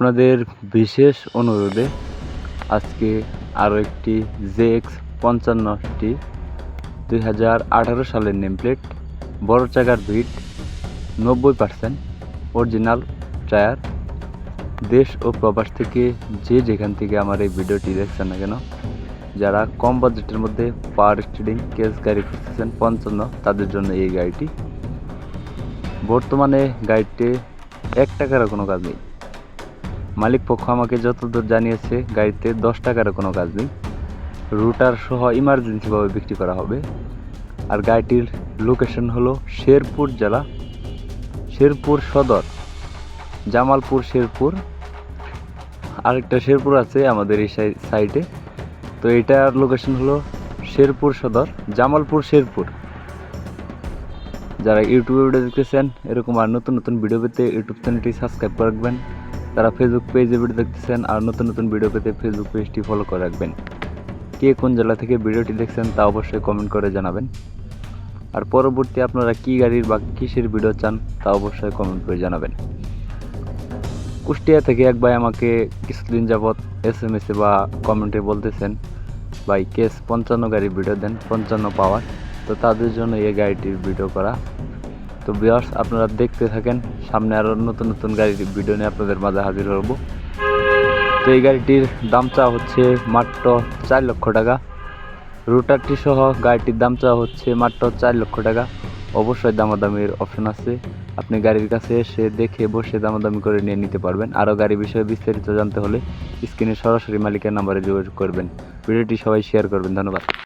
আপনাদের বিশেষ অনুরোধে আজকে আরও একটি ZX55টি 2018 সালের নেম প্লেট, বড় চাকার বিট, 90% অরিজিনাল টায়ার, দেশ ও প্রবাস থেকে যে যেখান থেকে আমার এই ভিডিওটি দেখছেন না কেন, যারা কম বাজেটের মধ্যে পাওয়ার স্টিয়ারিং কেস গাড়ি খুঁজতেছেন 55, তাদের জন্য এই গাড়িটি। বর্তমানে গাড়িতে 1 টাকারও কোনো কাজ নেই। মালিক পক্ষ আমাকে যতদূর জানিয়েছে গাড়িতে 10 টাকারও কোনো কাজ নেই। রুটার সহ ইমার্জেন্সিভাবে বিক্রি করা হবে। আর গাড়িটির লোকেশন হলো শেরপুর জেলা, শেরপুর সদর, জামালপুর শেরপুর, আরেকটা শেরপুর আছে আমাদের এই সাইডে। তো এটার লোকেশন হলো শেরপুর সদর, জামালপুর শেরপুর। যারা ইউটিউবে ভিডিও দেখতেছেন এরকম আর নতুন নতুন ভিডিও পেতে ইউটিউব চ্যানেলটি সাবস্ক্রাইব করে রাখবেন। যারা ফেসবুক পেজে ভিডিও দেখতেছেন আর নতুন নতুন ভিডিও পেতে ফেসবুক পেজটি ফলো করে রাখবেন। কে কোন জেলা থেকে ভিডিওটি দেখছেন তা অবশ্যই কমেন্ট করে জানাবেন। আর পরবর্তী আপনারা কি গাড়ির বা কিসের ভিডিও চান তা অবশ্যই কমেন্ট করে জানাবেন। কুষ্টিয়া থেকে এক ভাই আমাকে কিছুদিন যাবৎ SMS বা কমেন্টে বলতেছেন ভাই কেস 55 গাড়ির ভিডিও দেন, 55 পাওয়ার। তো তাদের জন্য এই গাড়িটির ভিডিও করা। তো ভিউয়ার্স, আপনারা দেখতে থাকেন, সামনে আরও নতুন নতুন গাড়ির ভিডিও নিয়ে আপনাদের মাঝে হাজির হব। তো এই গাড়িটির দাম চাওয়া হচ্ছে মাত্র 4 লক্ষ টাকা। রুটারটি সহ গাড়িটির দাম চাওয়া হচ্ছে মাত্র 4 লক্ষ টাকা। অবশ্যই দামাদামির অপশন আছে, আপনি গাড়ির কাছে এসে দেখে বসে দামাদামি করে নিয়ে নিতে পারবেন। আরও গাড়ি বিষয়ে বিস্তারিত জানতে হলে স্ক্রিনে সরাসরি মালিকের নাম্বারে যোগাযোগ করবেন। ভিডিওটি সবাই শেয়ার করবেন। ধন্যবাদ।